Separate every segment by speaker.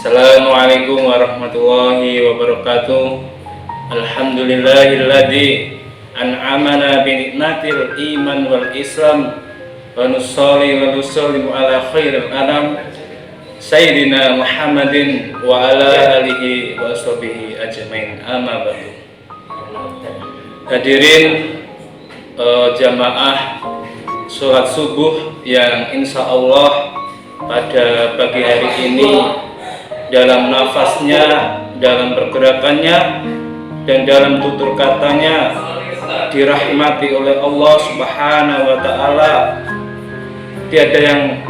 Speaker 1: Assalamualaikum warahmatullahi wabarakatuh. Alhamdulillahilladzi an'amana bi nikmatil iman wal islam wa nusalli wa nusallimu ala khairil anam sayyidina Muhammadin wa ala alihi wa sahbihi ajmain, amma ba'du. Hadirin jamaah sholat subuh yang insya Allah pada pagi hari ini dalam nafasnya, dalam pergerakannya, dan dalam tutur katanya dirahmati oleh Allah Subhanahu wa Ta'ala. Tiada yang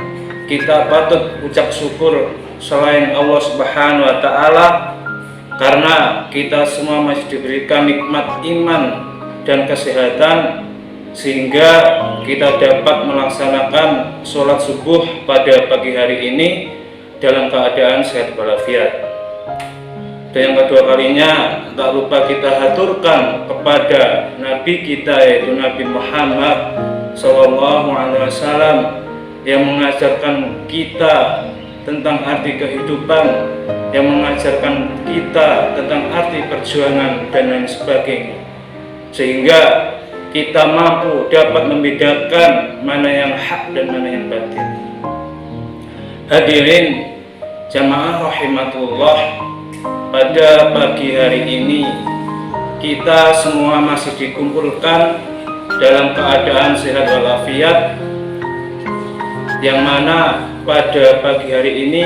Speaker 1: kita patut ucap syukur selain Allah Subhanahu wa Ta'ala, karena kita semua masih diberikan nikmat iman dan kesehatan, sehingga kita dapat melaksanakan sholat subuh pada pagi hari ini dalam keadaan sehat walafiat. Dan yang kedua kalinya, tak lupa kita haturkan kepada Nabi kita, yaitu Nabi Muhammad SAW, yang mengajarkan kita tentang arti kehidupan, yang mengajarkan kita tentang arti perjuangan dan lain sebagainya, sehingga kita mampu dapat membedakan mana yang hak dan mana yang batil. Hadirin jamaah rahimatullah, pada pagi hari ini kita semua masih dikumpulkan dalam keadaan sehat walafiat, yang mana pada pagi hari ini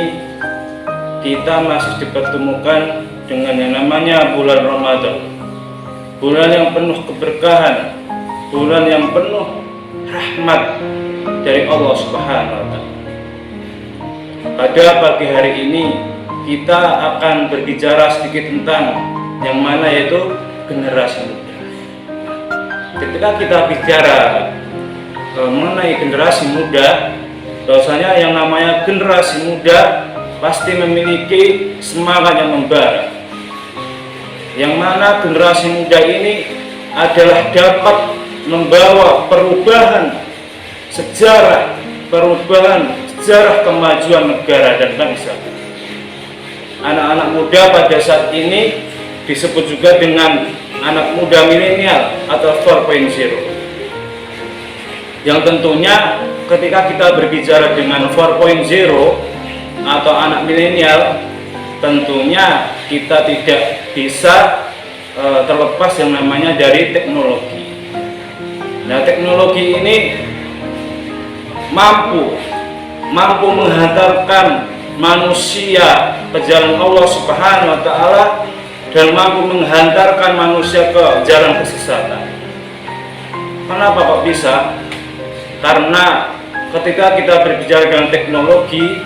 Speaker 1: kita masih dipertemukan dengan yang namanya bulan Ramadan, bulan yang penuh keberkahan, bulan yang penuh rahmat dari Allah Subhanahu wa Ta'ala. Pada pagi hari ini kita akan berbicara sedikit tentang yang mana, yaitu generasi muda. Ketika kita bicara mengenai generasi muda, bahwasanya yang namanya generasi muda pasti memiliki semangat yang membara, yang mana generasi muda ini adalah dapat membawa perubahan sejarah kemajuan negara dan bangsa. Anak-anak muda pada saat ini disebut juga dengan anak muda milenial atau 4.0, yang tentunya ketika kita berbicara dengan 4.0 atau anak milenial, tentunya kita tidak bisa terlepas yang namanya dari teknologi. Nah, teknologi ini mampu menghantarkan manusia ke jalan Allah Subhanahu wa Ta'ala, dan mampu menghantarkan manusia ke jalan kesesatan. Kenapa kok bisa? Karena ketika kita berbicara dengan teknologi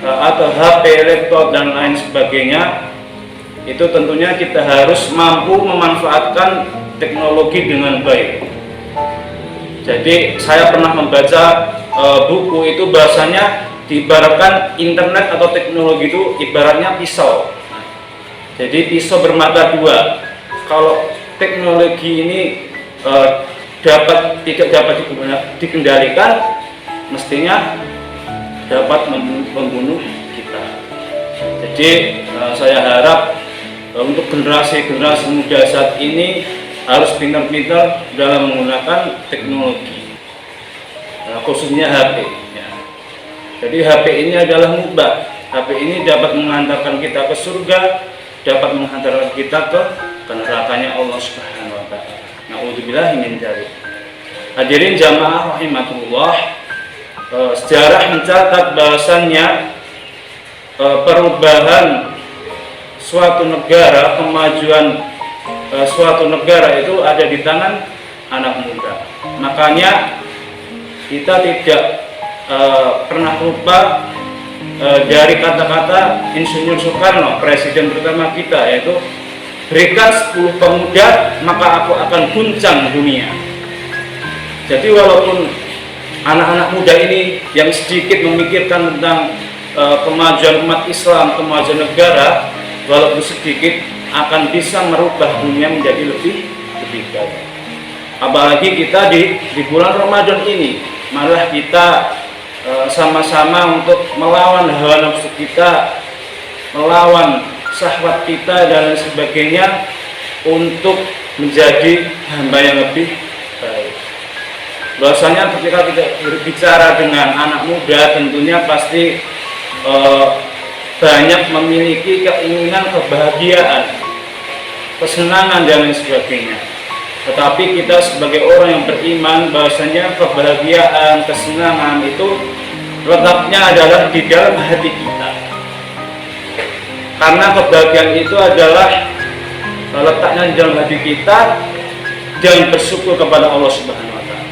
Speaker 1: atau HP, laptop dan lain sebagainya, itu tentunya kita harus mampu memanfaatkan teknologi dengan baik. Jadi saya pernah membaca buku itu, bahasanya diibaratkan internet atau teknologi itu ibaratnya pisau. Jadi pisau bermata dua. Kalau teknologi ini tidak dapat dikendalikan, mestinya dapat membunuh kita. Jadi saya harap untuk generasi muda saat ini harus pintar-pintar dalam menggunakan teknologi, khususnya HP. Jadi HP ini adalah mubah. HP ini dapat mengantarkan kita ke surga, dapat menghantarkan kita ke nerakanya Allah Subhanahu wa Ta'ala. Na'udzubillahi min dzalik. Hadirin jamaah rahimatullah, sejarah mencatat bahwasannya perubahan suatu negara, kemajuan suatu negara itu ada di tangan anak muda. Makanya kita tidak pernah lupa dari kata-kata Insinyur Soekarno, presiden pertama kita, yaitu berikan 10 pemuda maka aku akan guncang dunia. Jadi walaupun anak-anak muda ini yang sedikit memikirkan tentang kemajuan umat Islam, kemajuan negara, walaupun sedikit akan bisa merubah dunia menjadi lebih baik. Apalagi kita di bulan Ramadan ini, malah kita sama-sama untuk melawan hawa nafsu kita, melawan syahwat kita dan sebagainya untuk menjadi hamba yang lebih baik. Bahwasanya ketika kita berbicara dengan anak muda, tentunya pasti banyak memiliki keinginan kebahagiaan, kesenangan dan lain sebagainya. Tetapi kita sebagai orang yang beriman, bahwasanya kebahagiaan, kesenangan itu letaknya adalah di dalam hati kita. Karena kebahagiaan itu adalah letaknya di dalam hati kita dan bersyukur kepada Allah Subhanahu wa Ta'ala.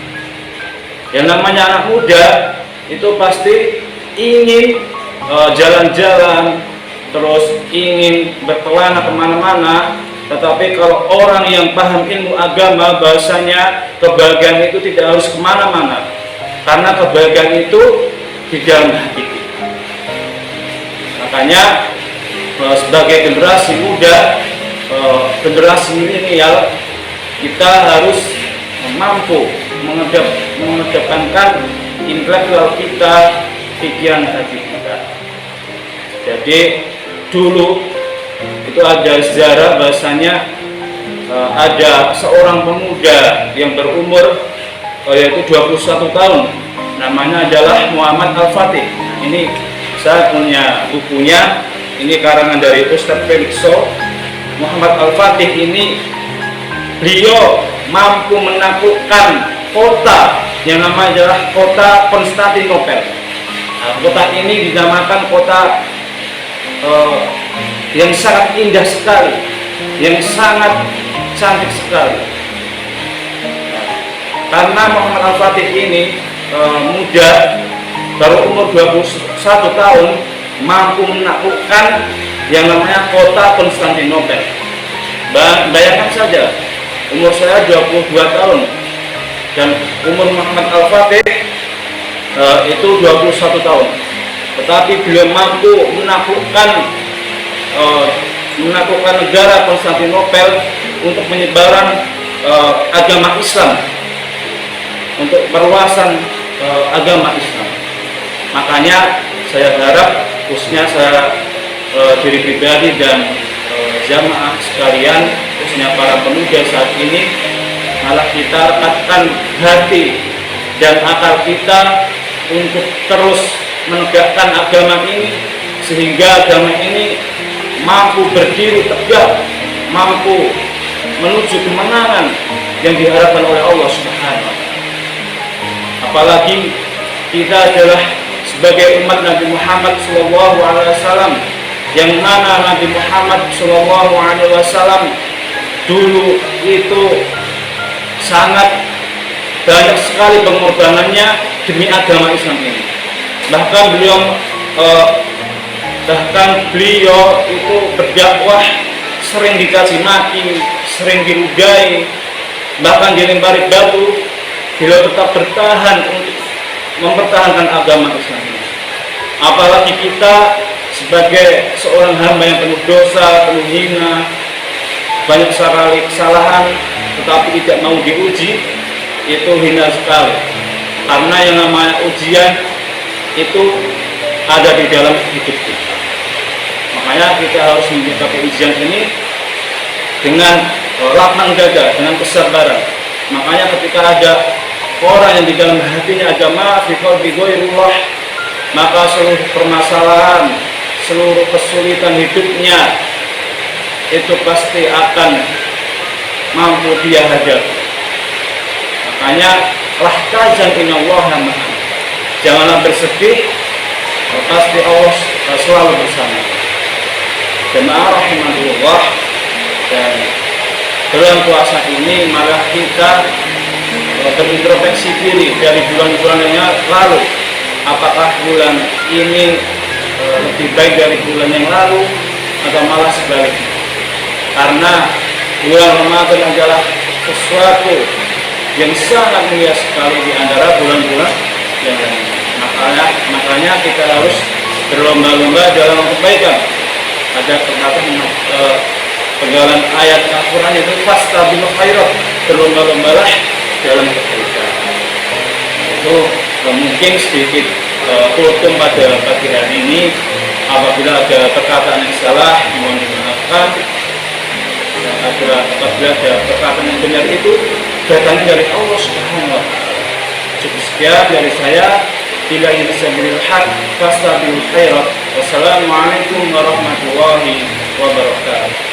Speaker 1: Yang namanya anak muda itu pasti ingin jalan-jalan, terus ingin berkelana kemana-mana. Tetapi kalau orang yang paham ilmu agama, bahasanya kebahagiaan itu tidak harus kemana-mana, karena kebahagiaan itu di dalam hati kita. Makanya sebagai generasi muda, generasi milenial, kita harus mampu mengedepankan intelektual kita, pikiran hati kita. Jadi dulu itu ada sejarah bahasanya ada seorang pemuda yang berumur yaitu 21 tahun, namanya adalah Muhammad Al-Fatih. Ini saya punya bukunya, ini karangan dari Ustadz Felixo. Muhammad Al-Fatih ini beliau mampu menaklukkan kota yang namanya adalah kota Konstantinopel. Nah, kota ini dinamakan kota yang sangat indah sekali, yang sangat cantik sekali. Karena Muhammad Al-Fatih ini muda, baru umur 21 tahun, mampu menaklukkan yang namanya kota Konstantinopel. Bayangkan saja, umur saya 22 tahun dan umur Muhammad Al-Fatih itu 21 tahun. Tetapi beliau mampu menaklukkan negara Konstantinopel untuk penyebaran agama Islam, untuk perluasan agama Islam. Makanya saya harap, khususnya saya diri pribadi dan jamaah sekalian, khususnya para pemuda saat ini, malah kita rekatkan hati dan akal kita untuk terus menegakkan agama ini, sehingga agama ini mampu berdiri tegak, mampu menuju kemenangan yang diharapkan oleh Allah Subhanahu wa Ta'ala. Apalagi kita adalah sebagai umat Nabi Muhammad SAW, yang mana Nabi Muhammad SAW dulu itu sangat banyak sekali pengorbanannya demi agama Islam ini. Bahkan beliau itu berdakwah sering dicaci maki, sering diludahi, bahkan dilempari batu. Beliau tetap bertahan untuk mempertahankan agama Islam ini. Apalagi kita sebagai seorang hamba yang penuh dosa, penuh hina, banyak sekali kesalahan, tetapi tidak mau diuji, itu hina sekali. Karena yang namanya ujian itu ada di dalam hidup kita. Makanya kita harus menyikapi ujian ini dengan lapang dada, dengan kesabaran. Makanya ketika ada orang yang di dalam hatinya agama fi qalbi ghairullah, maka seluruh permasalahan, seluruh kesulitan hidupnya itu pasti akan mampu dia hadapi. Makanya lah tahzan innallaha ma'ana. Janganlah bersedih, pasti Allah selalu bersama. Jemaah rahimahullah, dan dalam puasa ini malah kita berintrospeksi diri dari bulan-bulan yang lalu. Apakah bulan ini lebih baik dari bulan yang lalu atau malah sebaliknya? Karena bulan Ramadan adalah sesuatu yang sangat mulia sekali di antara bulan-bulan yang lain. Makanya kita harus berlomba-lomba dalam kebaikan. Ada penggalan ayat Al-Quran itu fastabiqul khairat, berlomba-lombalah dalam kebaikan. Itu mungkin sedikit kultum pada pagi hari ini. Apabila ada perkataan yang salah, mohon dimaafkan. Dan apabila ada perkataan yang benar itu datangnya dari Allah Subhanahu wa Ta'ala. Cukup sekian dari saya. Bila bisabilil haq fastabiqul khairat. Wassalamualaikum warahmatullahi wabarakatuh.